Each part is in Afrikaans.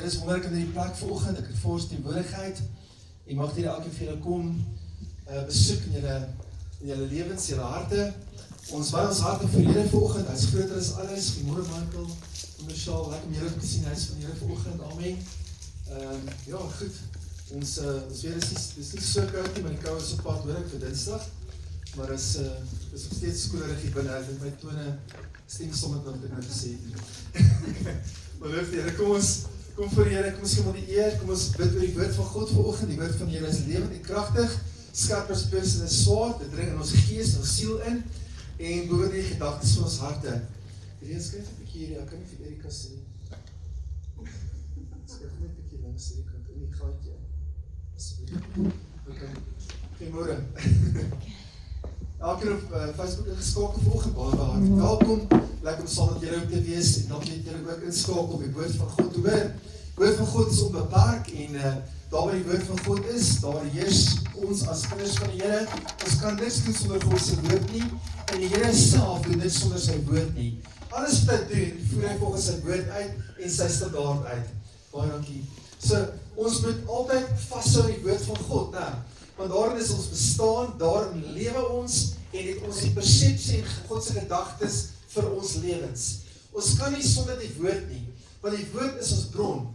is wonderlik in die plek vanoggend, ek het voor ons teenwoordigheid, en mag hier elkeen vir julle kom, besoek in julle lewens, julle harte. Ons wy ons harte vir Here vanoggend, hy's groter as alles, goeiemôre Michael, Michelle, lekker om julle te sien, hy's van Here vanoggend, amen. Ja, goed, ons weer is nie so koud nie, maar die kou is op pad hoor ek vir Dinsdag, maar is nog steeds skolerig hier binne, ek my tone stem sommer wat ek nou gesê het. Maar lief die Here, kom voor die Here, kom ons gee hom die eer, kom ons bid oor die woord van God vanoggend, die woord van die Here is lewend en kragtig, skerp as 'n pers en 'n swaard, dit dring in ons gees en ons siel in, en behoor die gedagtes van ons harte. Hierdie skryf 'n bietjie hierdie, ek kan nie vir Erika sê. Skryf net 'n bietjie langs hierdie kant in die gaatjie. Goeiemôre. Elkeen op Facebook ingeskakel vanoggend, baie hartlik welkom. Lekker om saam met julle ook te wees en dan net julle ook inskakel op die woord van God te hoor. Die woord van God is onbeperk en daar waar die woord van God is, daar heers ons as kinders van die Here. Ons kan niks doen sonder God se woord nie en die Here self doen dit sonder sy woord nie. Alles wat hy doen, voer hy volgens sy woord uit en sy standaard uit. Baie dankie. So, ons moet altyd vashou aan die woord van God, né? Want daarin is ons bestaan, daarin lewe ons en het ons die persepsie en God se gedagtes vir ons lewens. Ons kan nie sonder die woord nie, want die woord is ons bron.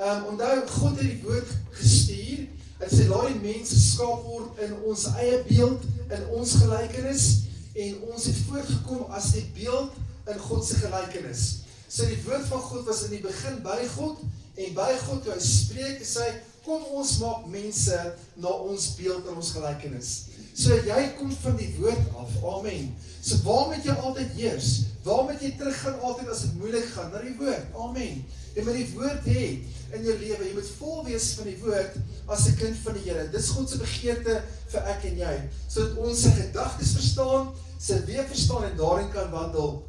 Onthou, God het die woord gestuur, hy sê, laat die mens geskaap word in ons eie beeld, in ons gelykenis, en ons het voortgekom as die beeld in God se gelykenis. So die woord van God was in die begin by God, en by God, toe hy spreek, sê, kom ons maak mense na ons beeld en ons gelykenis. So jy kom van die woord af, amen. So waar moet jy altyd heers? Waar moet jy teruggaan altyd as dit moeilik gaan? Na die woord, amen. Jy moet die woord hê in jou lewe, jy moet vol wees van die woord as 'n kind van die Here. Dis God se begeerte vir ek en jy, sodat ons sy gedagtes verstaan, sy weë verstaan en daarin kan wandel.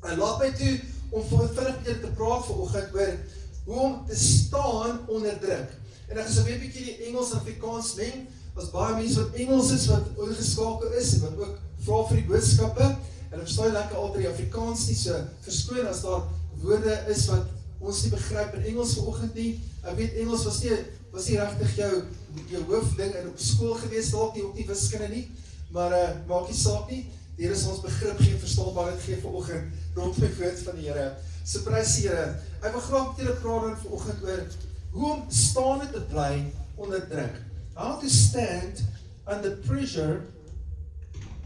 En laat my toe om vinnig met julle te praat vanoggend oor hoe om te staan onder druk. En ek gaan weer 'n bietjie die Engels en Afrikaans meng. As baie mense wat Engels is, wat ingeskakel is, en wat ook vra vir die boodskappe, en ek verstaan lekker altyd die Afrikaans nie, so verskoon as daar woorde is wat ons nie begryp in Engels vanoggend nie. Ek weet Engels was nie regtig jou hoofding in op skool gewees, dalk nie ook nie wiskunde nie, maar maak nie saak nie. Die Here sal ons begrip gee, verstaanbaarheid gee vanoggend rond my woord van die Here. So prys die Here. Ek wil graag met julle praat vanoggend oor hoe om staande te bly onder druk. How to stand under pressure,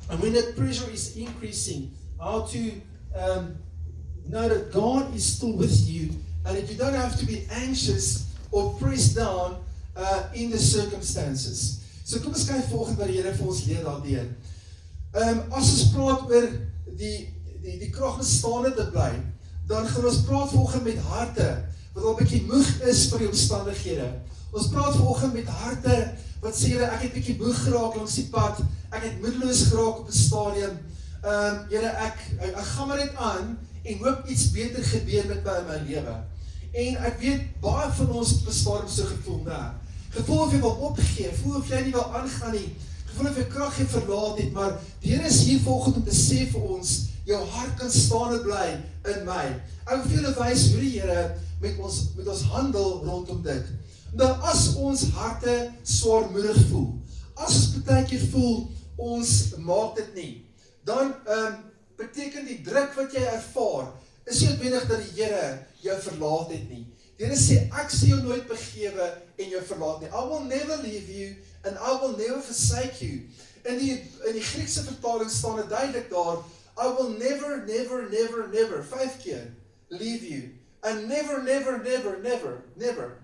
and when that pressure is increasing, how to know that God is still with you, and that you don't have to be anxious or pressed down in the circumstances. So kom ons kyk volgende wat die Here vir ons leer daardeur. As ons praat oor die krag om staande te bly, dan gaan ons praat volgende met harte, wat al 'n bietjie moeg is vir die omstandighede. Ons praat vanoggend met harte wat sê, ek het bietjie moeg geraak langs die pad, ek het moedeloos geraak op 'n stadium. Here, ek gaan maar net aan en hoop iets beter gebeur met my in my lewe. En ek weet baie van ons op 'n stadium so gevoel, né? Gevoel of jy wil opgee, voel of jy nie wil aangaan nie, gevoel of jy krag jy verlaat het, maar die Here is hier vanoggend om te sê vir ons, jou hart kan staande bly in my. Ek wil vir julle wys hoe die Here met ons handel rondom dit. Nou as ons harte swaarmoedig voel, as ons baie keer voel, ons maak dit nie, dan beteken die druk wat jy ervaar, is nie noodwendig dat die Here jou verlaat het nie. Die Here sê, ek sal jou nooit begewe en jou verlaat nie. I will never leave you and I will never forsake you. In die Griekse vertaling staan dit duidelik daar, I will never, never, never, never, 5 keer, leave you, and never, never, never, never, never,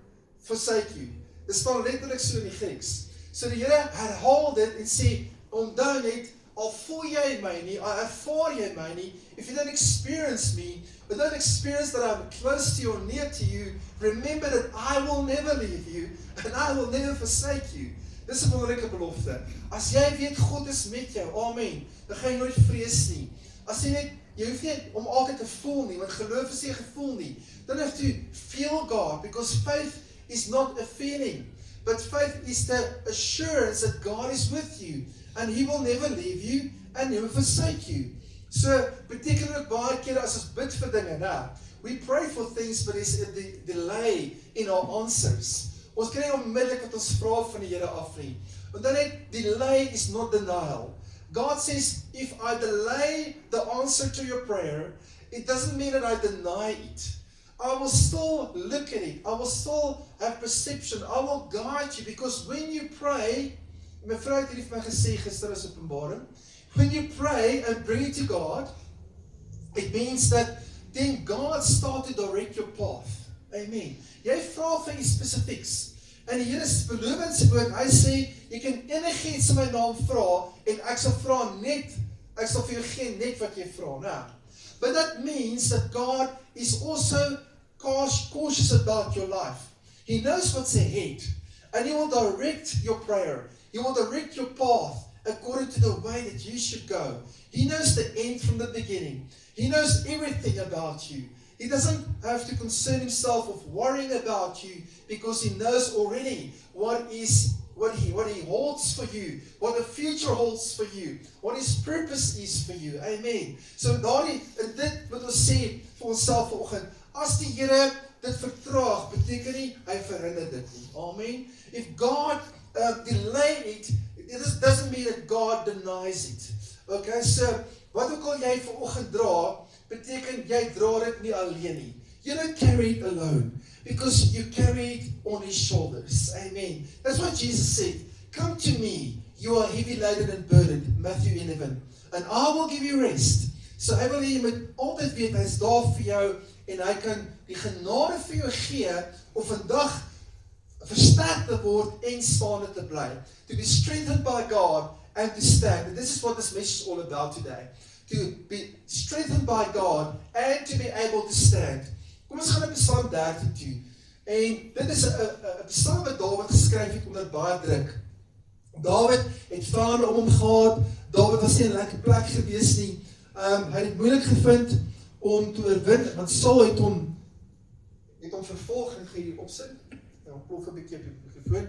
forsake you. Dit staan letterlik so in die Grieks. So die Here herhaal dit en sê, onthou net, al voel jy my nie, al ervaar jy my nie, if you don't experience me, but don't experience that I'm close to you or near to you, remember that I will never leave you, and I will never forsake you. Dis 'n wonderlike belofte. As jy weet God is met jou, amen, dan gaan jy nooit vrees nie. As jy hoef nie om altyd te voel nie, want geloof is nie gevoel nie. Don't have to feel God, because faith is not a feeling, but faith is the assurance that God is with you, and He will never leave you and never forsake you. So, beteken ook baie keer as ons bid vir dinge, we pray for things, but there's a delay in our answers. Ons kry onmiddellik wat ons vra van die Here af nie. Want dan net, delay is not denial. God says, if I delay the answer to your prayer, it doesn't mean that I deny it. I will still look at it. I will still have perception. I will guide you, because when you pray, my vrou het vir my gesê gister as Openbaring, when you pray and bring it to God, it means that then God starts to direct your path. Amen. Jy vra vir iets spesifieks. En die Here beloof in sy woord, hy sê, jy kan enigiets in my naam vra, en ek sal vir jou gee net wat jy vra. Nou, but that means that God is also cautious about your life. He knows what's ahead, and He will direct your prayer. He will direct your path according to the way that you should go. He knows the end from the beginning. He knows everything about you. He doesn't have to concern Himself of worrying about you, because He knows already what He holds for you, what the future holds for you, what His purpose is for you. Amen. So dit wat ons sê vir onsself vanoggend, as die Here dit vertraag, beteken nie hy verhinder dit nie. Amen. If God delay it, it doesn't mean that God denies it. Okay, so wat ook al jy vanoggend dra, beteken jy dra dit nie alleen nie. You don't carry it alone, because you carry it on His shoulders. Amen. That's what Jesus said. Come to me, you are heavy laden and burdened, Matthew 11, and I will give you rest. So hy wil jy moet altyd weet, hy is daar vir jou, en hy kan die genade vir jou gee, om vandag versterk te word en staande te bly. To be strengthened by God and to stand. And this is what this message is all about today. To be strengthened by God and to be able to stand. Kom ons gaan na Psalm 13 toe. En dit is 'n psalm wat Dawid geskryf het onder baie druk. Dawid het vyande om hom gehad. Dawid was nie 'n lekker plek gewees nie. Hy het moeilik gevind om te oorwin, want Saul het hom vervolg en hier opsit. Nou plof 'n bietjie op die gevoel.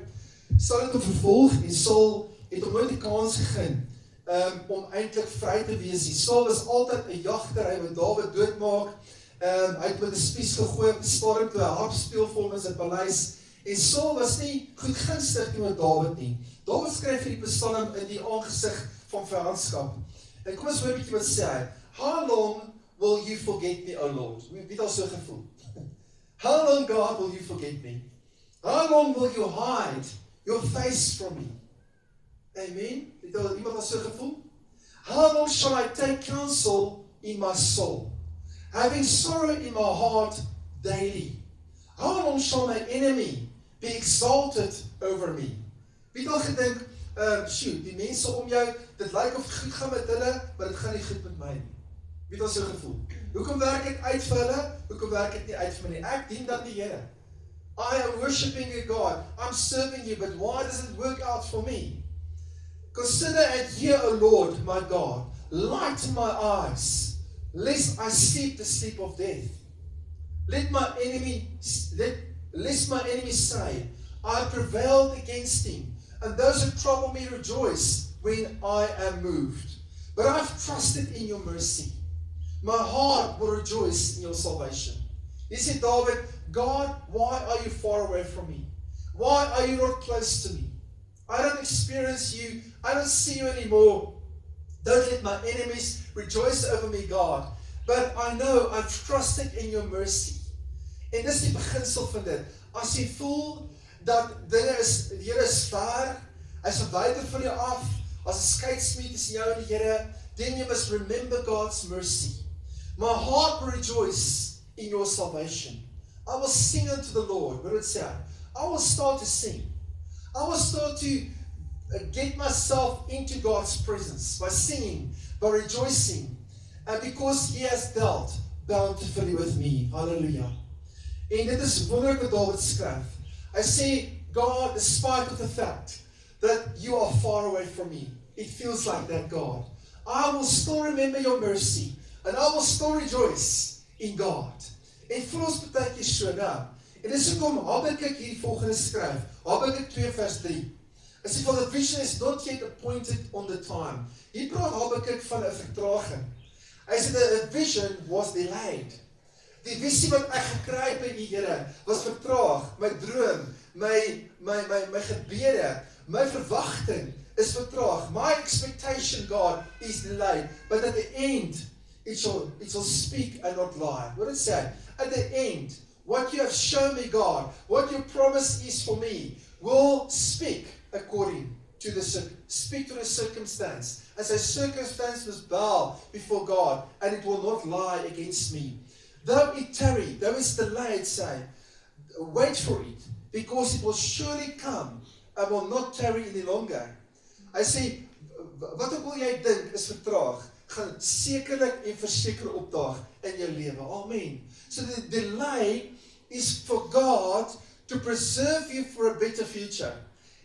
Saul het hom vervolg en Saul het hom nooit die kans gegee om eintlik vry te wees. Saul was altyd 'n jagter, hy wou Dawid doodmaak. Hy het met 'n spies gegooi op die storm toe hy harp speel vir hom in sy paleis. En Saul was nie goed gunstig teenoor Dawid nie. Dawid skryf hierdie psalm in die aangesig van vyandskap. En kom ons hoor 'n bietjie wat sê hy. How long will you forget me, O Lord? Wie het al so gevoel? How long, God, will you forget me? How long will you hide your face from me? Amen. Het al iemand al so gevoel? How long shall I take counsel in my soul, having sorrow in my heart daily? How long shall my enemy be exalted over me? Wie het al gedink, die mense om jou, dit lyk of het goed gaan met hulle, maar dit gaan nie goed met my nie. Wie het al so gevoel? Hoekom werk ek uit vir hulle? Hoekom werk ek nie uit vir my nie? Ek dien dan die Here. I am worshiping a God. I'm serving you, but why does it work out for me? Consider and hear, O Lord, my God. Lighten my eyes, lest I sleep the sleep of death. Lest my enemy say, I prevailed against him, and those who trouble me rejoice when I am moved. But I've trusted in your mercy. My heart will rejoice in your salvation. He said, David, God, why are you far away from me? Why are you not close to me? I don't experience you. I don't see you anymore. Don't let my enemies rejoice over me, God. But I know I've trusted in your mercy. En dis die beginsel van dit. As jy voel dat die Here is ver, hy is verwyder van jou af, as 'n skeidsmuur tussen jou en die Here, then you must remember God's mercy. My heart will rejoice in your salvation. I will sing unto the Lord. What did it say? I will start to sing. I will start to get myself into God's presence by singing, by rejoicing, and because He has dealt bountifully with me. Hallelujah. En dit is wonderlik wat Dawid skryf. Hy sê, God, despite of the fact that you are far away from me, it feels like that, God. I will still remember your mercy, and I will still rejoice in God. En voel ons partykeer so, nou. En dis hoekom Habakuk hier volgende skryf. Habakuk 2 vers 3. Hy sê, for the vision is not yet appointed on the time. Hier praat Habakuk van 'n vertraging. Hy sê, the vision was delayed. Die visie wat ek gekry het by die Here was vertraag. My droom, my gebede, my verwagting is vertraag. My expectation, God, is delayed. But at the end, it shall speak and not lie. What does it say? At the end, what you have shown me, God, what your promise is for me, will speak according to the circumstance. As a circumstance must bow before God, and it will not lie against me. Though it tarry, though it's delayed, say, wait for it, because it will surely come and will not tarry any longer. I sê, wat ook al jy dink is vertraag, gaan sekerlik en verseker opdaag in jou lewe. Amen. So the delay is for God to preserve you for a better future.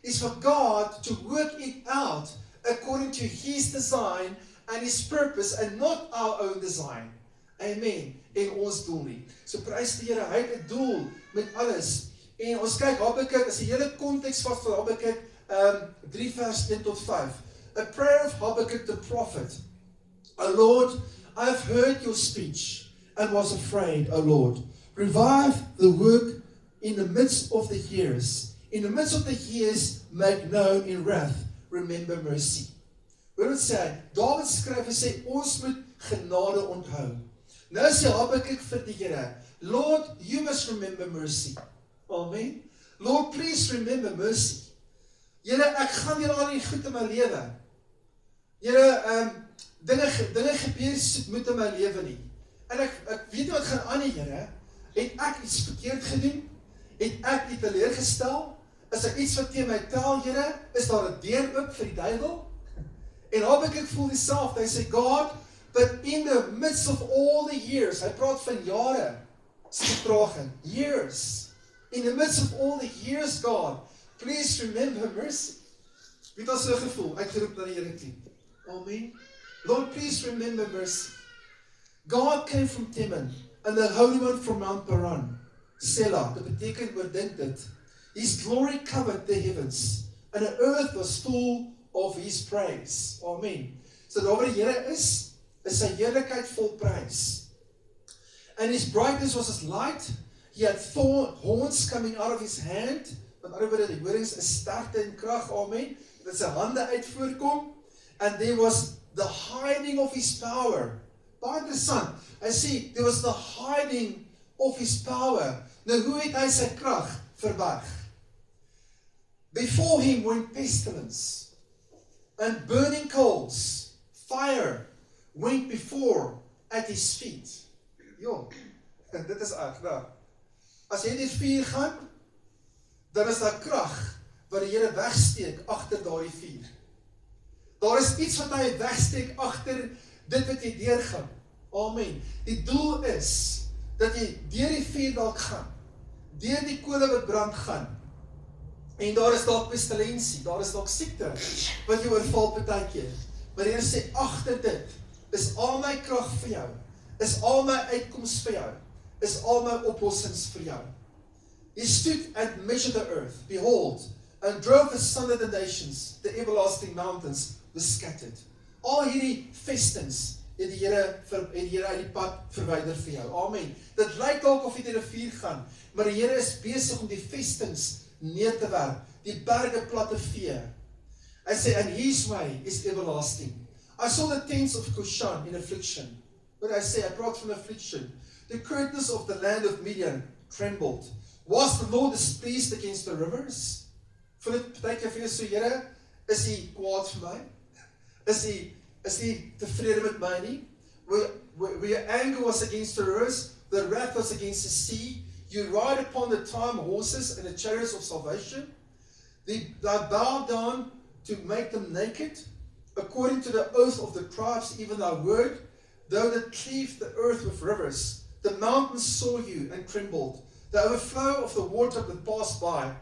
It's for God to work it out according to His design and His purpose and not our own design. Amen. En ons doel nie. So prys die Here, hy het 'n doel met alles. En ons kyk Habakuk, as die hele konteks van Habakuk 3 vers 1 tot 5. A prayer of Habakkuk the prophet. O Lord, I have heard your speech and was afraid, O Lord. Revive the work in the midst of the years. In the midst of the years, make known in wrath, remember mercy. Wat wil sê? Dawid skryf en sê, ons moet genade onthou. Nou sê Habakuk vir die Here, Lord, you must remember mercy. Amen. Lord, please remember mercy. Here, ek gaan hier al die goed in my lewe. Here, dinge gebeur moet in my lewe nie. En ek weet wat gaan aan die Here. Het ek iets verkeerd gedoen? Het ek u teleurgestel? Is daar iets wat teen my tel, Here? Is daar 'n deur oop vir die duiwel? En Habakuk voel dieselfde. Hy sê, God, but in the midst of all the years, hy praat van jare, se vertraging, years. In the midst of all the years, God, please remember mercy. Wie het al so gevoel, uitgeroep na die Here toe? Amen. Lord, please remember mercy. God came from Teman, and the Holy One from Mount Paran. Selah, dit beteken oordink dit. His glory covered the heavens, and the earth was full of His praise. Amen. So daar waar die Here is sy heerlikheid vol prys. And His brightness was as light. He had horns coming out of His hand. Met ander woorde, die horings is sterkte en krag. Amen. Dat sy hande uit voorkom. And there was the hiding of His power. Baie interessant. Hy sê, there was the hiding of His power. Nou, hoe het hy sy krag verberg? Before Him went pestilence and burning coals. Fire went before at His feet. Jo, dit is ek, nou. As jy deur vuur gaan, dan is daar krag wat die Here wegsteek agter daardie vuur. Daar is iets wat hy wegsteek agter dit wat jy deurgaan. Amen. Die doel is dat jy deur die vuur dalk gaan, deur die kole wat brand gaan. En daar is dalk pestilensie, daar is dalk siekte wat jy oorval partykeer. Maar die Here sê agter dit is al my krag vir jou, is al my uitkoms vir jou, is al my oplossings vir jou. He stood and measured the earth, behold, and drove asunder the nations, the everlasting mountains were scattered. Al hierdie vestings het die Here uit die pad verwyder vir jou. Amen. Dit lyk dalk of jy deur 'n vuur gaan, maar die Here is besig om die vestings neer te werp, die berge plat te vee. I say, and His way is everlasting. I saw the tents of Cushan in affliction. But I say, I brought from affliction. The curtains of the land of Midian trembled. Was the Lord displeased against the rivers? Voel dit partykeer vir jou so, Here, is Hy kwaad vir my? Is Hy tevrede met my nie? Where your anger was against the rivers, the wrath was against the sea. You ride upon the time horses and the chariots of salvation. They bow down to make them naked. According to the oath of the tribes, even thy word, though that cleave the earth with rivers, the mountains saw you and trembled. The overflow of the water that passed by.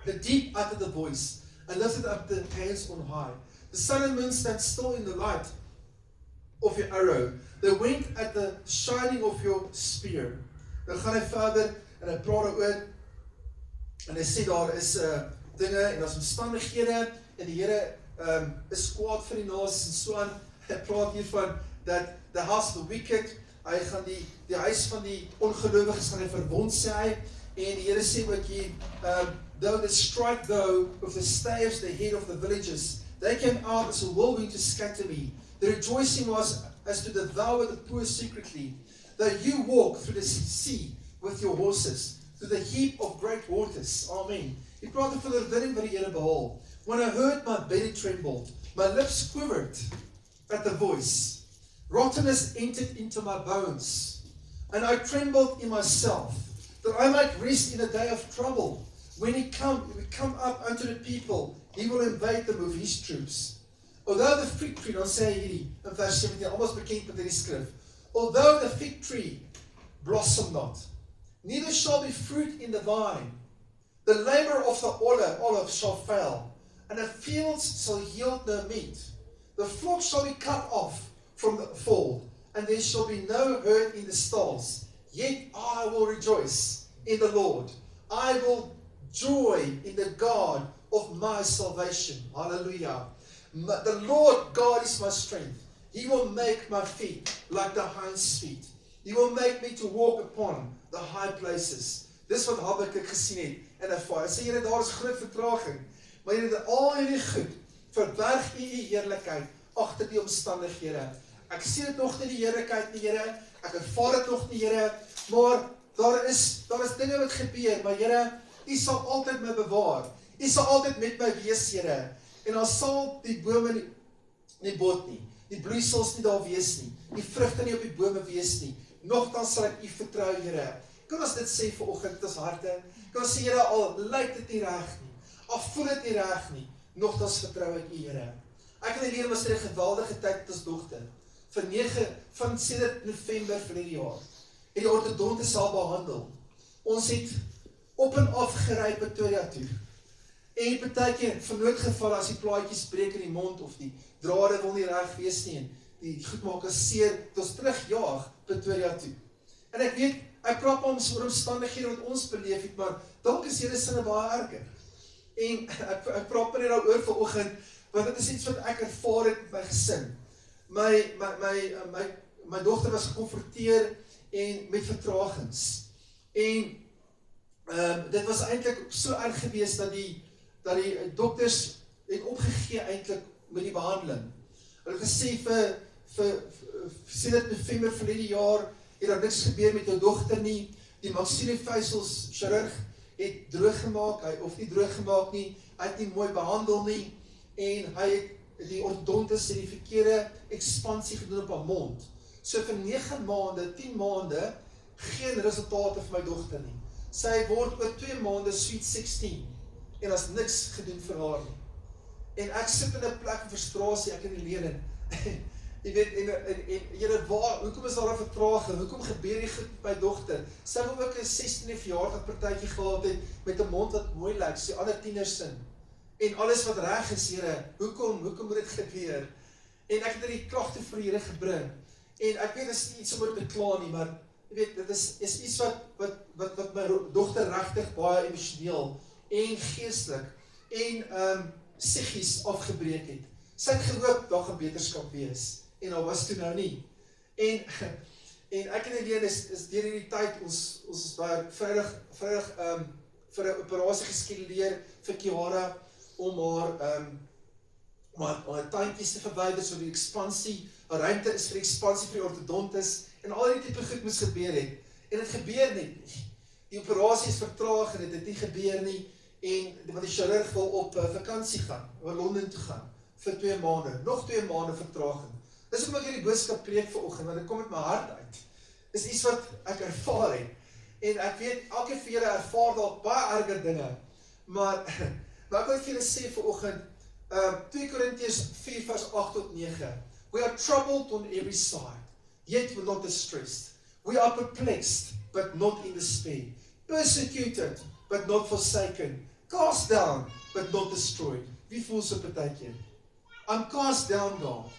The deep uttered the voice and lifted up the hands on high. The sun and moon stand still in the light of your arrow. They wink at the shining of your spear. Dan gaan hy verder en hy praat oor en hy sê daar is dinge en daar is omstandighede en die Here is kwaad vir die nasies en so aan. Hy praat hiervan that the house of the wicked hy gaan die huis van die ongelowiges gaan hy verwond sê hy, en die Here sê ook hier, though they strike though with the staves the head of the villages, they came out as a whirlwind to scatter me. The rejoicing was as to devour the poor secretly. Though you walk through the sea with your horses, through the heap of great waters. Amen. He praat van die oorwinning wat die Here behaal. When I heard, my belly trembled, my lips quivered at the voice. Rottenness entered into my bones, and I trembled in myself, that I might rest in a day of trouble. When we come up unto the people, he will invade them with his troops. Although the fig tree, dan sê hy hierdie, in vers 17, almost bekend met hierdie skrif, although the fig tree blossom not, neither shall be fruit in the vine, the labor of the olive shall fail, and the fields shall yield no meat. The flock shall be cut off from the fold, and there shall be no herd in the stalls. Yet I will rejoice in the Lord. I will joy in the God of my salvation. Hallelujah. The Lord God is my strength. He will make my feet like the hind's feet. He will make me to walk upon the high places. Dis wat Habakuk gesien het en ervaar. Hy sê, Here, daar is groot vertraging, maar Here, al hierdie goed, verberg U U heerlikheid agter die omstandighede. Ek sien dit nog nie die heerlikheid nie, Here. Ek ervaar dit nog nie, Here, maar daar is dinge wat gebeur, maar Here, U sal altyd my bewaar. U sal altyd met my wees, Here. En dan sal die bome nie bot nie, die bloeisels nie daar wees nie, die vrugte nie op die bome wees nie. Nogtans sal ek U vertrou, Here. Kan ons dit sê vanoggend in ons harte? Kan ons sê, Here, al lyk dit nie reg nie, al voel dit nie reg nie, nogtans vertrou ek U, Here. Ek en Helene was in 'n geweldige tyd met ons dogter. Van sedert November verlede jaar. En die ortodontis haar behandel. Ons het op en af gery Pretoria toe. En partykeer vir noodgevalle as die plaatjies breek in die mond of die drade wil nie reg wees nie en die goed maak as seer, het ons terugjaag Pretoria toe. En ek weet, ek praat ons oor omstandighede wat ons beleef het, maar dalk is hierdie sinne baie erger. En ek praat net daaroor vanoggend, want dit is iets wat ek ervaar het met my gesin. My dogter was gekonfronteer en met vertragings. En dit was eintlik so erg geweest dat die dokters het opgegee eintlik met die behandeling. Hulle het gesê vir sedert November verlede jaar het daar niks gebeur met jou dogter nie. Die maxillofacials chirurg het droog gemaak, of nie droog gemaak nie, hy het nie mooi behandel nie en hy het die ortodontis het die verkeerde ekspansie gedoen op haar mond. So vir 9 maande, 10 maande, geen resultate vir my dogter nie. Sy word oor 2 maande sweet 16 en as niks gedoen vir haar nie. En ek sit in 'n plek van frustrasie, ek in die lening. Jy weet, en hoekom is daar 'n vertraging? Hoekom gebeur die goed met my dogter? Sy wil ook 'n 16e verjaardag partytjie gehad het met 'n mond wat mooi lyk, so ander tieners sin. En alles wat reg is, Here, hoekom moet dit gebeur? En ek het die klagte vir die Here gebring. En ek weet, dit is nie iets om oor te kla nie, maar jy weet, dit is iets wat my dogter regtig baie emosioneel en geestelik en psigies afgebreek het. Sy het gehoop daar gaan beterskap wees en daar was toe nou nie. En ek en Helene is deur hierdie tyd ons is baie vrydag vir 'n operasie geskeduleer vir Kiara om haar tuintjies te verwyder, so die ekspansie, haar ruimte is vir ekspansie vir die ortodontis, en al die tipe goed moes gebeur het, en het gebeur nie. Die operasie is vertraag, en het het nie gebeur nie, en want die chirurg wil op vakansie gaan, oor Londen toe gaan, vir 2 maande, nog 2 maande vertraging. Dis hoekom ek hierdie boodskap preek vanoggend, want dit kom met my hart uit. Dis iets wat ek ervaar het, en ek weet, elke van julle ervaar dalk baie erger dinge, maar ek wil vir julle sê vanoggend, 2 Korintiërs 4 vers 8 tot 9, we are troubled on every side, yet we're not distressed. We are perplexed, but not in despair. Persecuted, but not forsaken. Cast down, but not destroyed. Wie voel so partykeer? I'm cast down, God,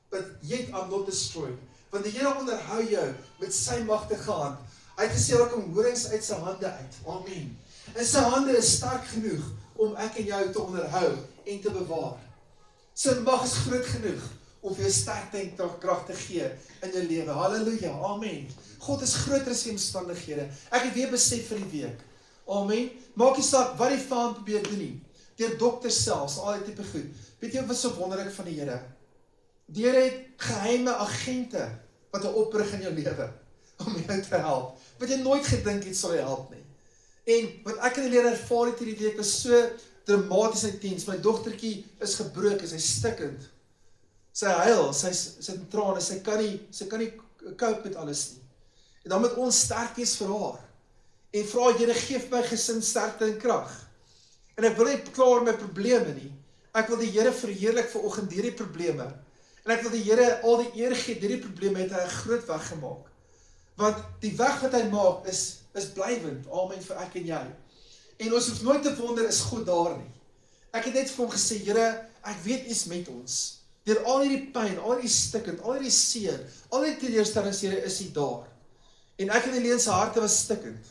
but yet I'm not destroyed. Want die Here onderhou jou met sy magtige hand. Hy het gesê, daar kom horings uit sy hande uit. Amen. En sy hande is sterk genoeg om ek en jou te onderhou en te bewaar. Sy mag is groot genoeg om vir jou sterkte en krag te gee in jou lewe. Halleluja, amen. God is groter as die omstandighede. Ek het weer besef vir die week. Amen. Maak nie saak wat die vyand probeer doen nie. Deur dokters selfs, al die tipe goed. Weet jy wat so wonderlik van die Here? Die Here het geheime agente wat hy oprig in jou lewe om jou te help. Wat jy nooit gedink het sal jy help nie. En wat ek in die Here ervaar het hierdie week was so dramaties intens. My dogtertjie is gebroken, sy stikkend. Sy huil, sy het in trane, sy kan nie cope met alles nie. En dan moet ons sterk wees vir haar. En vra Here, geef my gesin sterkte en krag. En ek wil nie klaar my probleme nie. Ek wil die Here verheerlik vanoggend deur die probleme. En ek wil die Here al die eer gee deur die probleme het hy 'n groot weg gemaak. Want die weg wat hy maak is blywend. Amen vir ek en jy. En ons hoef nooit te wonder, is God daar nie. Ek het net vir hom gesê, Here, ek weet U is met ons. Deur al hierdie pyn, al hierdie stikkend, al hierdie seer, al hierdie teleurstellings, Here, is U daar. En ek en Helene se harte was stikkend.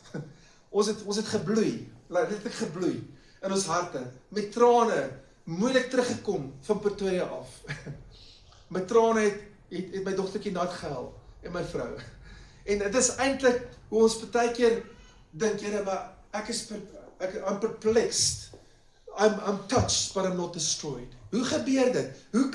Ons het gebloei, letterlik gebloei in ons harte, met trane, moeilik teruggekom van Pretoria af. Met trane het my dogtertjie nat gehuil, en my vrou. En dit is eintlik hoe ons baie keer dink, Here, maar I'm perplexed. I'm touched, but I'm not destroyed. Hoe gebeur dit? Hoe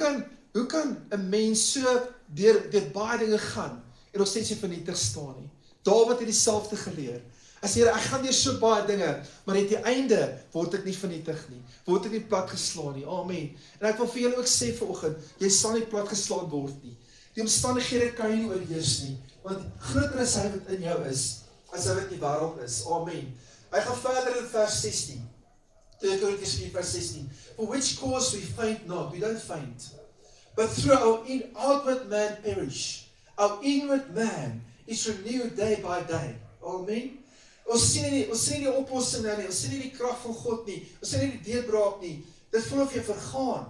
kan 'n mens so deur baie dinge gaan en nog steeds nie vernietig staan nie? Dawid het dieselfde geleer. As Here, ek gaan deur so baie dinge, maar aan die einde word ek nie vernietig nie. Word ek nie plat geslaan nie. Amen. En ek wil vir julle ook sê vanoggend, jy sal nie plat geslaan word nie. Die omstandighede kan jy nie oorheers nie, want groter is hy wat in jou is, as hy wat in die wêreld is. Amen. Hy gaan verder in vers 16. 2 Korintiërs 4 vers 16. For which cause we faint not, we don't faint. But through our outward man perish. Our inward man is renewed day by day. Amen. Ons sien nie die oplossing nie, ons sien nie die krag van God nie, ons sien nie die deurbraak nie. Dit voel of jy vergaan.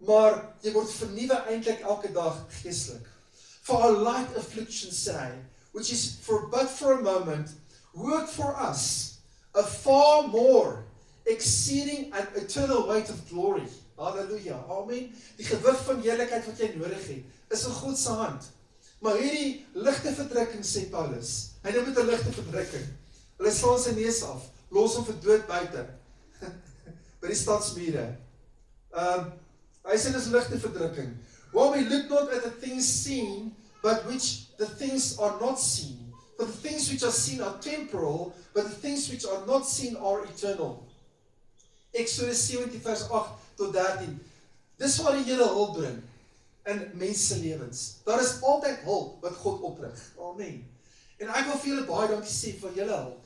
Maar jy word vernuwe eintlik elke dag geestelik. For our light affliction say, which is but for a moment, work for us a far more exceeding an eternal weight of glory. Halleluja. Amen. Die gewig van heerlikheid wat jy nodig het, is in God se hand. Maar hierdie ligte verdrukking, sê Paulus, hy noem dit 'n ligte verdrukking. Hulle slaan sy neus af, los hom vir dood buite, by die stadsmure. Hy sê dis ligte verdrukking. While we look not at the things seen, but which the things are not seen. For the things which are seen are temporal, but the things which are not seen are eternal. Exodus 17 vers 8 tot 13. Dis waar die Here hulp bring in mense se lewens. Daar is altyd hulp wat God oprig. Amen. En ek wil vir julle baie dankie sê vir julle hulp.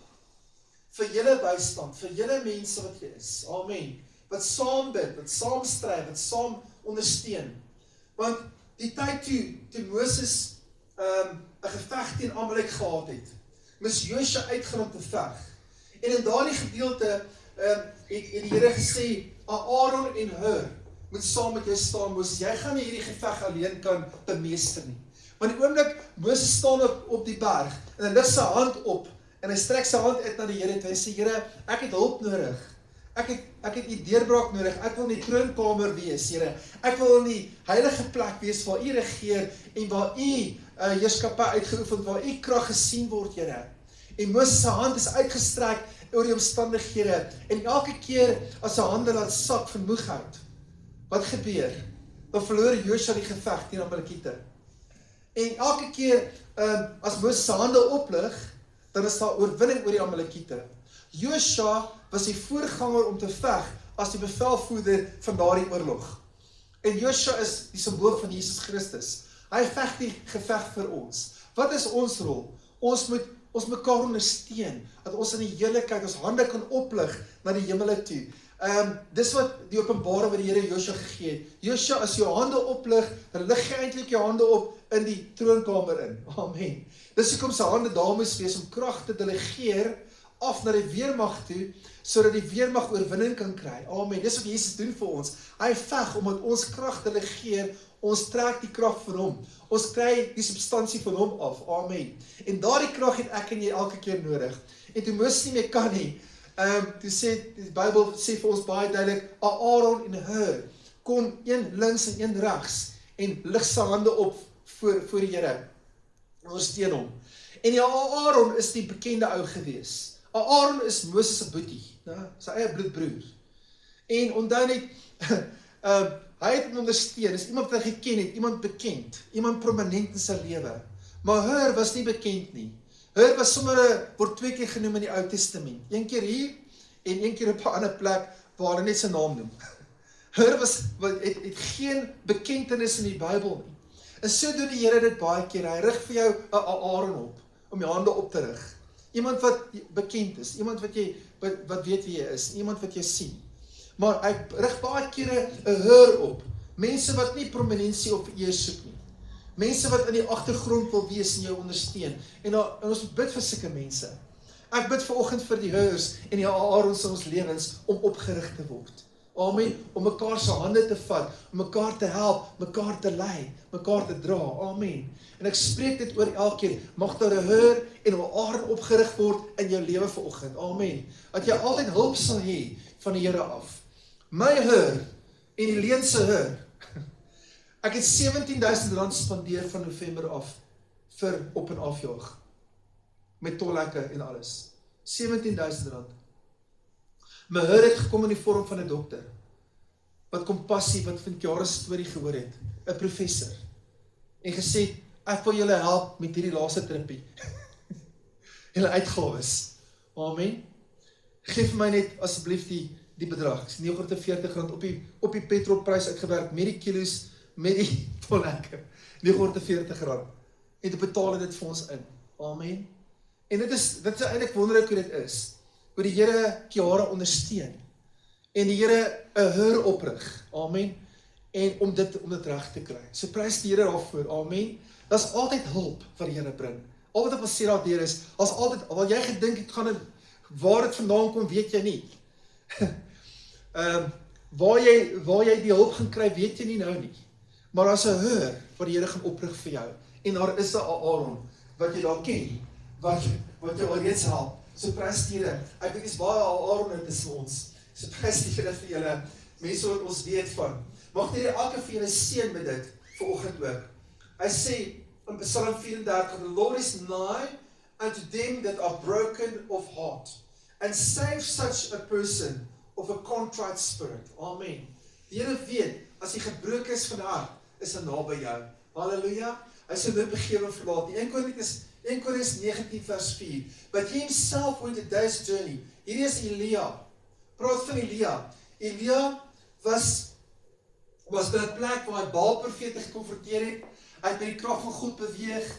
Vir julle bystand, vir julle mense wat hier is. Amen. Wat saam bid, wat saam stry, wat saam ondersteun. Want die tyd toe Moses 'n geveg teen Amalek gehad het, moes Josua uitgaan om te veg. En in daardie gedeelte het die Here gesê, Aaron en Hur moet saam met jou staan, Moses. Jy gaan nie hierdie geveg alleen kan bemeester nie. Want die oomblik Moses staan op die berg en hy lig sy hand op en hy strek sy hand uit na die Here toe. Hy sê, Here, ek het hulp nodig. Ek het U deurbraak nodig. Ek wil in die troonkamer wees, Here. Ek wil in die heilige plek wees waar U regeer en waar U heerskappy uitgeoefen, waar U krag gesien word, Here. En Moses se hand is uitgestrek oor die omstandighede en elke keer as sy hande laat sak van moegheid, wat gebeur? Dan verloor Josua die geveg teen Amalekiete. En elke keer as Moses sy hande oplig, dan is daar oorwinning oor die Amalekiete. Josua was die voorganger om te veg as die bevelvoerder van daardie oorlog. En Josua is die simbool van Jesus Christus. Hy veg die geveg vir ons. Wat is ons rol? Ons moet mekaar ondersteun, dat ons in die heerlikheid ons hande kan oplig na die hemele toe. Dis wat die openbaring wat die Here Josua gegee het. Josua, as jy jou hande oplig, dan lig jy eintlik jou hande op in die troonkamer in. Amen. Dis hoekom sy hande daar moes wees om krag te delegeer af na die weermag toe, sodat die weermag oorwinning kan kry. Amen. Dis wat Jesus doen vir ons. Hy veg omdat ons krag delegeer, ons trek die krag van hom. Ons kry die substansie van hom af. Amen. En daardie krag het ek en jy elke keer nodig. En toe Moses nie meer kan nie, toe sê, die Bybel sê vir ons baie duidelik, Aaron en Hur kon een links en een regs, en lig sy hande op voor die Here. Ondersteun hom. En ja, Aaron is die bekende ou gewees. Aaron is Moses se boetie, sy eie bloedbroer. En onthou net, hy het hom ondersteun, is iemand wat hy geken het, iemand bekend, iemand prominent in sy lewe. Maar Hur was nie bekend nie. Hur was sommer, word 2 keer genoem in die Ou Testament. 1 keer hier, en 1 keer op 'n ander plek, waar hulle net sy naam noem. Hur het geen bekentenis in die Bybel nie. En so doen die Here dit baie keer, hy rig vir jou 'n Aaron op, om jou hande op te rig. Iemand wat bekend is, iemand wat weet wie jy is, iemand wat jy sien. Maar hy rig baie kere 'n Hur op, mense wat nie prominensie of eer soek nie. Mense wat in die agtergrond wil wees en jou ondersteun. En ons bid vir sulke mense. Ek bid vanoggend vir die Hurs en die Aarons in ons lewens om opgerig te word. Amen. Om mekaar se hande te vat, om mekaar te help, mekaar te lei, mekaar te dra. Amen. En ek spreek dit oor elkeen. Mag daar 'n Hur en 'n Aaron opgerig word in jou lewe vanoggend. Amen. Dat jy altyd hulp sal hê van die Here af. My Hur en die Leen se Hur. Ek het R17,000 spandeer van November af vir op en afjaag. Met tolhekke en alles. R17,000. My Hur het gekom in die vorm van 'n dokter. Wat kompassie, wat van jare storie gehoor het. 'n Professor. En gesê, ek wil julle help met hierdie laaste trippie. Julle uitgawes. Amen. Geef my net asseblief die bedrag. R940 op die petrolprys uitgewerk, met die kilos, met die tolhekke. R940. En te betaal dit vir ons in. Amen. En dit is eintlik wonderlik hoe dit is. Hoe die Here Kiara ondersteun. En die Here 'n Hur oprig. Amen. En om dit reg te kry. So prys die Here daarvoor. Amen. Daar's altyd hulp wat die Here bring. Al wat ek wil sê daardeur is, as altyd, waar jy gedink het gaan waar dit vandaan kom, weet jy nie. Waar jy die hulp gaan kry, weet jy nie nou nie. Maar as 'n Hur wat die Here gaan oprig vir jou. En daar is 'n Aaron wat jy daar ken, wat jou alreeds help. So prys die Here. Ek weet is baie Aaron tussen ons. So prys die Here vir julle, mense wat ons weet van. Mag die Here elke vir julle seën met dit vanoggend ook. Hy sê in Psalm 34, the Lord is nigh unto them that are broken of heart, and save such a person of a contrite spirit. Amen. Die Here weet, as jy gebroken is van hart, is hy naby jou. Halleluja. Hy sê dit begewe verlaat nie. 1 Korintiërs 19 vers 4. But he himself went a day's journey. Hierdie is Elia. Praat van Elia. Elia was by 'n plek waar hy Baal-profete gekonfronteer het. Hy het met die krag van God beweeg.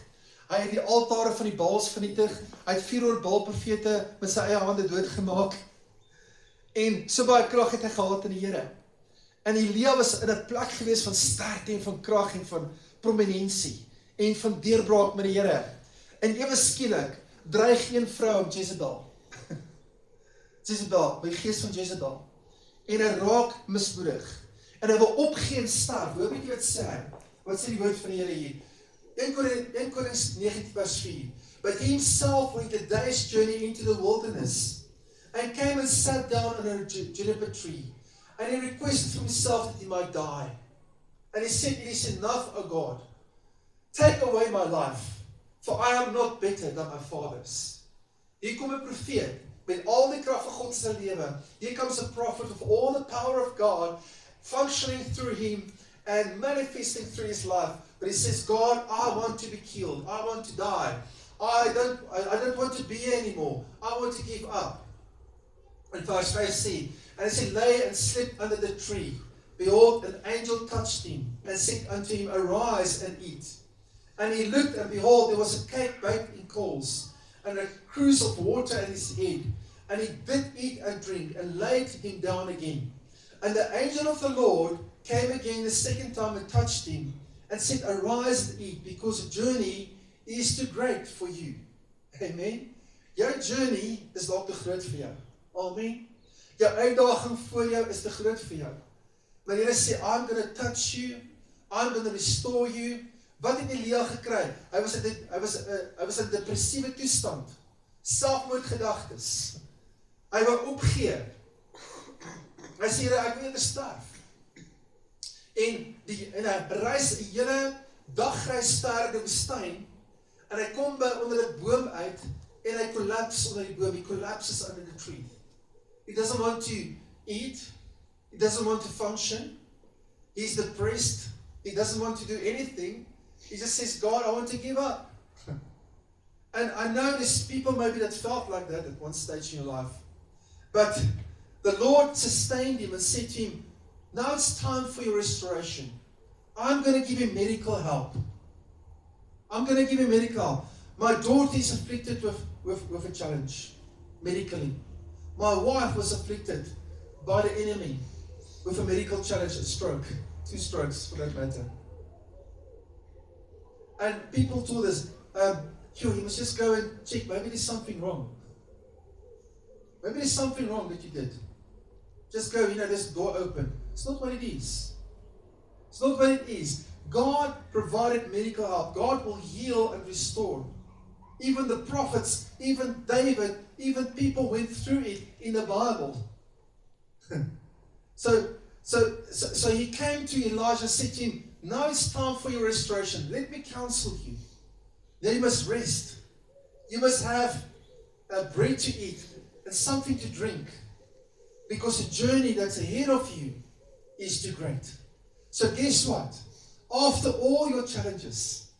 Hy het die altare van die Baals vernietig. Hy het 400 Baal-profete met sy eie hande doodgemaak. En so baie krag het hy gehad in die Here. En Elia was in 'n plek gewees van sterkte en van krag en van prominensie en van deurbraak met die Here. En ewe skielik dreig een vrou om Jezebel. Jezebel, by die gees van Jezebel. En hy raak mismoedig. En hy wil opgee en sterf. Hoor weet jy wat sê hy? Wat sê die woord van die Here hier? 1 Korintiërs 19 vers 4. But he himself went a day's journey into the wilderness, and came and sat down under a juniper tree, and he requested from himself that he might die. And he said, it is enough, O God, take away my life, for I am not better than my fathers. Hier kom 'n profeet, met al die krag van God se lewe. Here comes a prophet with all the power of God, functioning through him, and manifesting through his life. But he says, God, I want to be killed. I want to die. I don't want to be here anymore. I want to give up. And verse 5 says, and as he lay and slept under the tree, behold, an angel touched him, and said unto him, arise and eat. And he looked, and behold, there was a cake baked in coals, and a cruse of water at his head. And he did eat and drink, and laid him down again. And the angel of the Lord came again the second time and touched him, and said, arise and eat, because the journey is too great for you. Amen. Jou journey is dalk te groot vir jou. Amen. Jou uitdaging voor jou is te groot vir jou. Maar die Here sê, I'm going to touch you, I'm going to restore you. Wat het Elia gekry? Hy was in 'n depressiewe toestand. Selfmoordgedagtes. Hy wou opgee. Hy sê, Here, ek wil net sterf. en hy reis 'n hele dagreis ver in die woestyn, en hy kom by onder 'n boom uit, en hy collapse onder die boom, he collapses under the tree. He doesn't want to eat, he doesn't want to function, he's depressed, he doesn't want to do anything, he just says, God, I want to give up. And I know there's people maybe that felt like that at one stage in your life, but the Lord sustained him and said to him, now it's time for your restoration. I'm going to give you medical help. I'm going to give you medical help. My daughter is afflicted with a challenge, medically. My wife was afflicted by the enemy with a medical challenge, a stroke. 2 strokes, for that matter. And people told us, you must just go and check, maybe there's something wrong. Maybe there's something wrong that you did. Just go, there's a door open. It's not what it is. It's not what it is. God provided medical help. God will heal and restore. Even the prophets, even David, even people went through it in the Bible. So he came to Elijah and said to him, now it's time for your restoration. Let me counsel you. Then you must rest. You must have bread to eat and something to drink. Because the journey that's ahead of you is too great. So guess what? After all your challenges,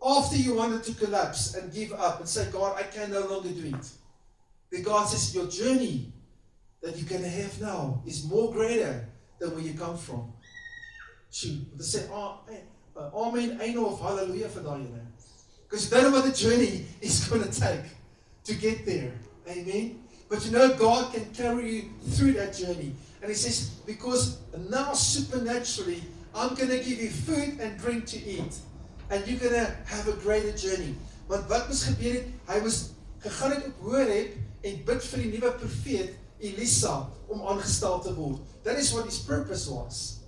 after you wanted to collapse and give up and say, God, I can no longer do it. Then God says, your journey that you're going to have now is more greater than where you come from. Shoot. They say, amen, einde of hallelujah vir daai ene. Because you don't know what the journey is going to take to get there. Amen. But God can carry you through that journey. And he says, because now supernaturally, I'm going to give you food and drink to eat. And you're going to have a greater journey. Want wat moes gebeur het? Hy was gegaan het op Horeb en bid vir die nuwe profeet Elisa om aangestel te word. That is what his purpose was.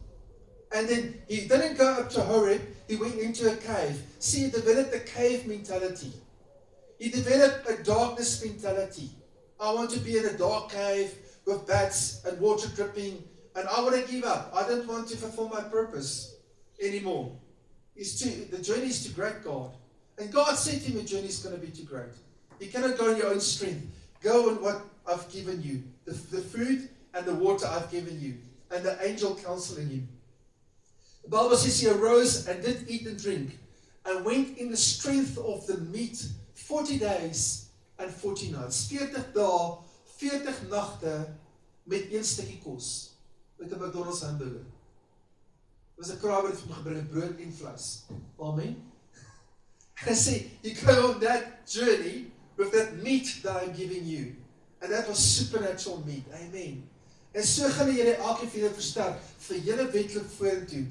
And then he didn't go up to Horeb, he went into a cave. See, he developed a cave mentality. He developed a darkness mentality. I want to be in a dark cave with bats and water dripping, and I want to give up. I don't want to fulfill my purpose anymore. The journey is too great, God. And God said to him, the journey is going to be too great. You cannot go in your own strength. Go on what I've given you. The food and the water I've given you. And the angel counseling him. The Bible says he arose and did eat and drink, and went in the strength of the meat 40 days and 40 nights. 40 dae, 40 nagte met een stukkie kos. Met 'n McDonald's hamburger. Dit was 'n kraaier wat vir my gebring het brood en vleis. Amen. And I say, you go on that journey with that meat that I'm giving you. And that was supernatural meat. Amen. En so gaan julle elkeen van julle versterk vir julle wedloop vorentoe.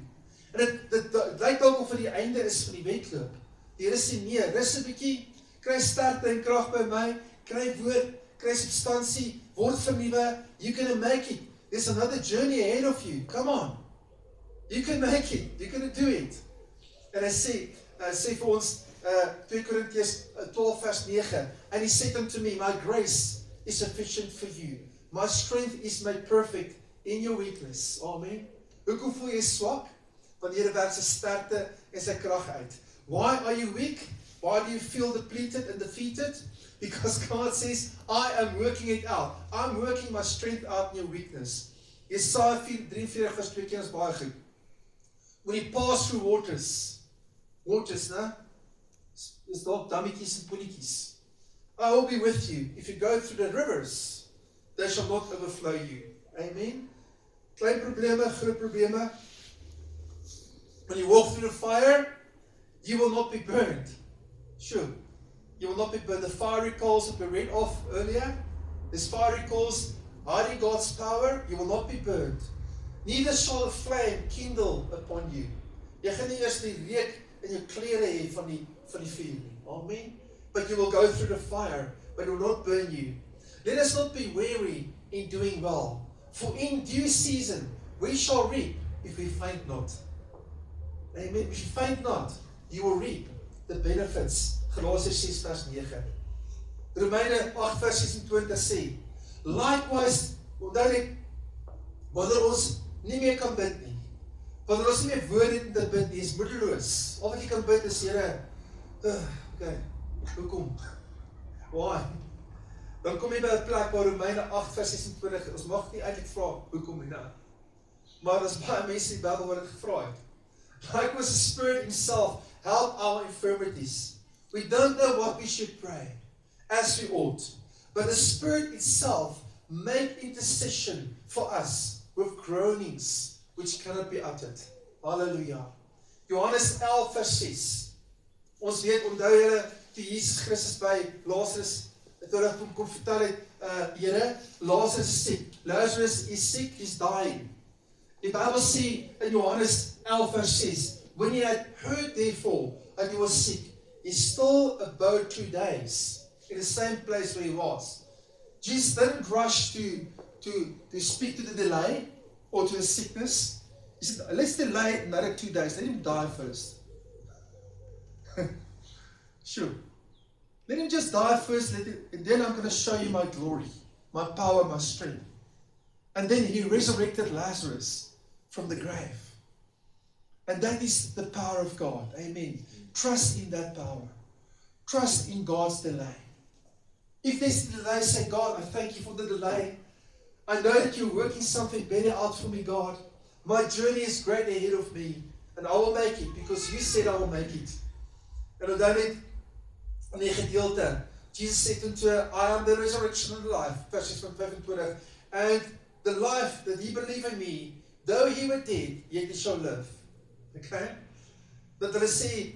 En dit lyk dalk of vir die einde is van die wedloop. Die Here sê nee, rus 'n bietjie, kry sterkte en krag by my, kry woord, kry substansie, word vernuwe, you can make it. There's another journey ahead of you. Come on. You can make it. You're going to do it. En hy sê vir ons 2 Korintiërs 12 vers 9, and he said unto me, my grace is sufficient for you. My strength is made perfect in your weakness. Amen. Hoekom voel jy swak? Want die Here werk sy sterkte en sy krag uit. Why are you weak? Why do you feel depleted and defeated? Because God says, I am working it out. I'm working my strength out in your weakness. Jesaja 43 vers 2 keer is baie goed. When you pass through waters, né? Is dalk dammetjies en poeltjies. I will be with you. If you go through the rivers, they shall not overflow you. Amen. Klein probleme, groot probleme. When you walk through the fire, you will not be burned. Sure. You will not be burned. The fiery coals that we read off earlier, these fiery coals hiding God's power, you will not be burned. Neither shall a flame kindle upon you. Jy gaan nie eers die reuk in jou klere hê van die vuur nie. Amen. But you will go through the fire, but it will not burn you. Let us not be weary in doing well, for in due season we shall reap if we faint not. Amen. If you faint not, you will reap the benefits. Galasiërs 6 vers 9. Romeine 8 vers 26 sê, likewise, onthou net, wanneer ons nie meer kan bid nie, Wanneer ons nie meer woorde het om te bid nie, is moedeloos. Al wat jy kan bid is, Here, okay, hoekom? Why? Dan kom jy by 'n plek waar Romeine 8 vers 26, ons mag nie eintlik vra, hoekom nie, nou? Maar daar's baie mense in die Bybel wat dit gevra het. Likewise, the Spirit Himself help our infirmities. We don't know what we should pray, as we ought. But the Spirit itself make intercession for us with groanings which cannot be uttered. Hallelujah. Johannes 11 vers 6. Ons weet, onthou julle, toe Jesus Christus by Lazarus, toe hy hom kom vertel het, Here, Lazarus is siek. Lazarus is sick, he's dying. Die Bible sê in Johannes 11 vers 6, when he had heard therefore that he was sick, he still abode 2 days in the same place where he was. Jesus didn't rush to speak to the delay or to the sickness. He said, let's delay another 2 days. Let him die first. Sure. Let him just die first, and then I'm going to show you my glory, my power, my strength. And then he resurrected Lazarus from the grave. And that is the power of God. Amen. Trust in that power. Trust in God's delay. If there's a delay, say, God, I thank you for the delay. I know that you're working something better out for me, God. My journey is great ahead of me, and I will make it, because you said I will make it. En onthou net in die gedeelte, Jesus sê toen toe, I am the resurrection and the life, vers 25, and the life that he believe in me, though he were dead, yet he shall live. Okay? Dat hulle sê,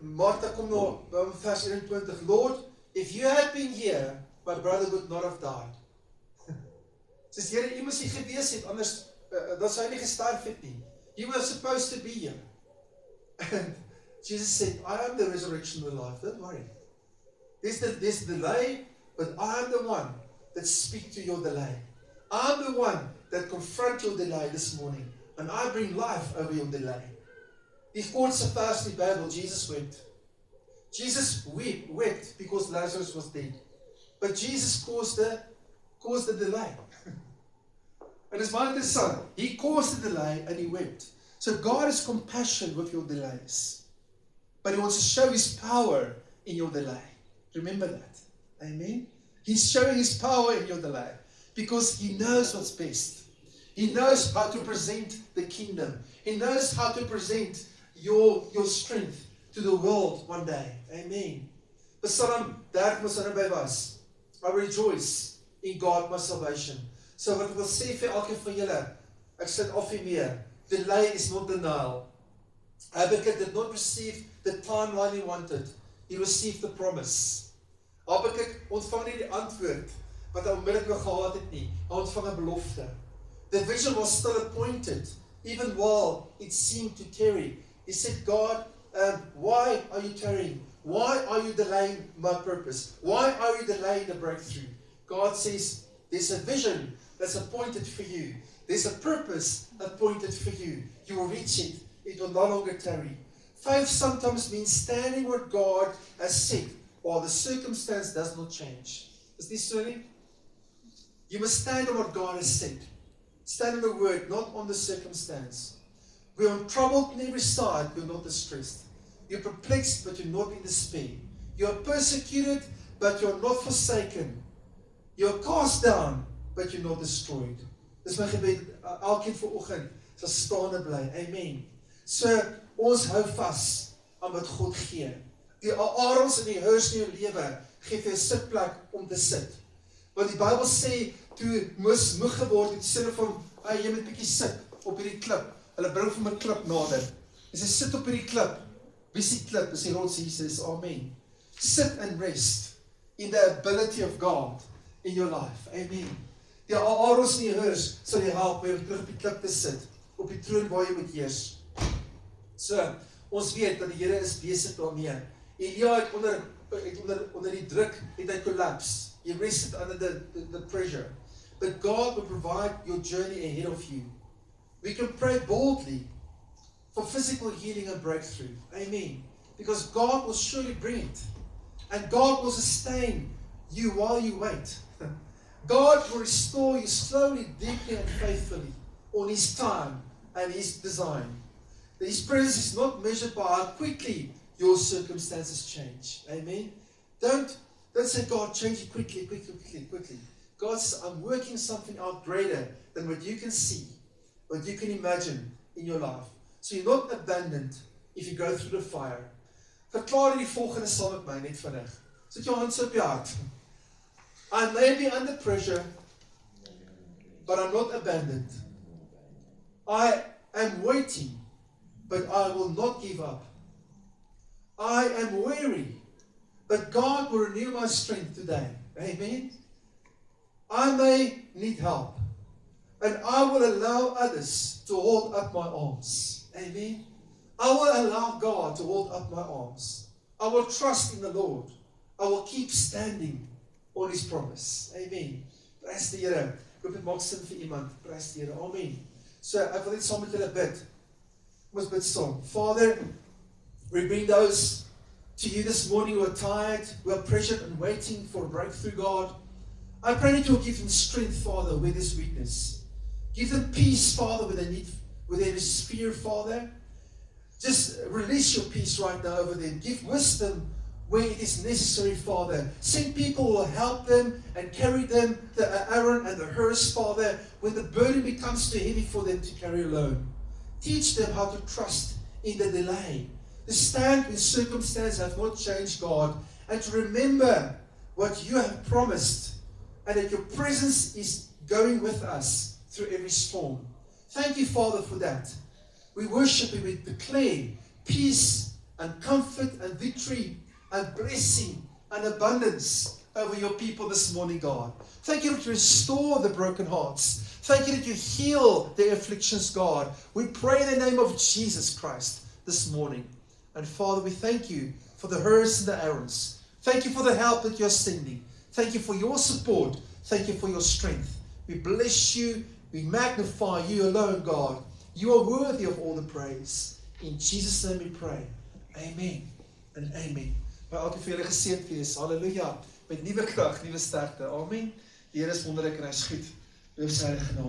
Martha kom nou, vers 21, Lord, if you had been here, my brother would not have died. Sê, Here, jy moes nie gewees het, anders, dan sou hy nie gesterf het nie. You were supposed to be here. And Jesus said, I am the resurrection and the life, don't worry. There's the delay, but I am the one that speaks to your delay. I am the one that confront your delay this morning, and I bring life over your delay. Die kortste vers in die Bybel, Jesus wept. Jesus wept because Lazarus was dead. But Jesus caused the delay. And it's very interessant. He caused the delay and he wept. So God has compassion with your delays. But he wants to show his power in your delay. Remember that. Amen. He's showing his power in your delay. Because he knows what's best. He knows how to present the kingdom. He knows how to present your strength to the world one day. Amen. Psalm 30 was naby was. I rejoice in God my salvation. So wat ek wil sê vir elkeen van julle, ek sit af hiermee, delay is not denial. Habakkuk did not receive the timeline he wanted. He received the promise. Habakkuk ontvang nie die antwoord wat hy onmiddellik gehad het nie. Hy ontvang 'n belofte. The vision was still appointed, even while it seemed to tarry. He said, God, why are you tarrying? Why are you delaying my purpose? Why are you delaying the breakthrough? God says, there's a vision that's appointed for you. There's a purpose appointed for you. You will reach it. It will no longer tarry. Faith sometimes means standing where God has said, while the circumstance does not change. Is this so? You must stand on what God has said. Stand on the word, not on the circumstance. We are troubled on every side, you're not distressed. You're perplexed, but you're not in despair. You are persecuted, but you're not forsaken. You're cast down, but you're not destroyed. Dis my gebed, elkeen vanoggend sal staande bly. Amen. So, ons hou vas aan wat God gee. Die arels en die heurs in jou lewe gee vir 'n sitplek om te sit. Want die Bybel sê, toe Moses moeg geword het, sê hulle van, jy moet bietjie sit op hierdie klip. Hulle bring vir my klip nader. En sy sit op hierdie klip. Wie is die klip? Dis die rots Jesus. Amen. Sit and rest in the ability of God in your life. Amen. Die arels en die heurs sal jy help om terug op die klip te sit, op die troon waar jy moet heers. So, ons weet dat die Here is besig daarmee. Elia het onder die druk het hy collapse. He rested under the pressure. But God will provide your journey ahead of you. We can pray boldly for physical healing and breakthrough. Amen. Because God will surely bring it. And God will sustain you while you wait. God will restore you slowly, deeply, and faithfully on His time, and His design. His presence is not measured by how quickly your circumstances change. Amen. Don't say, God, change it quickly. God says, I'm working something out greater than what you can see, what you can imagine in your life. So you're not abandoned if you go through the fire. Verklaar die volgende saam met my net vinnig. Sit jou hand op jou hart. I may be under pressure, but I'm not abandoned. I am waiting, but I will not give up. I am weary, but God will renew my strength today. Amen. I may need help, and I will allow others to hold up my arms. Amen. I will allow God to hold up my arms. I will trust in the Lord. I will keep standing on His promise. Amen. Prys die Here. Ek hoop dit maak sin vir iemand. Prys die Here. Amen. So, ek wil net saam met julle bid. Kom ons bid saam. Father, we bring those to you this morning who are tired, who are pressured and waiting for a breakthrough, God. I pray that you will give them strength, Father, where there's weakness. Give them peace, Father, where there is fear, Father. Just release your peace right now over them. Give wisdom where it is necessary, Father. Send people who will help them and carry them, the Aaron and the Hers, Father, when the burden becomes too heavy for them to carry alone. Teach them how to trust in the delay, to stand when circumstances have not changed, God, and to remember what you have promised, and that your presence is going with us through every storm. Thank you, Father, for that. We worship you, we declare peace and comfort and victory and blessing and abundance over your people this morning, God. Thank you that you restore the broken hearts. Thank you that you heal their afflictions, God. We pray in the name of Jesus Christ this morning. And Father, we thank you for the Hers and the Aarons. Thank you for the help that you're sending. Thank you for your support. Thank you for your strength. We bless you. We magnify you alone, God. You are worthy of all the praise. In Jesus' name we pray. Amen and amen. Maar elke vir julle geseënd wees. Halleluja. Met nuwe krag, nuwe sterkte. Amen. Die Here is wonderlik en hy is goed. Loof sy heilige naam.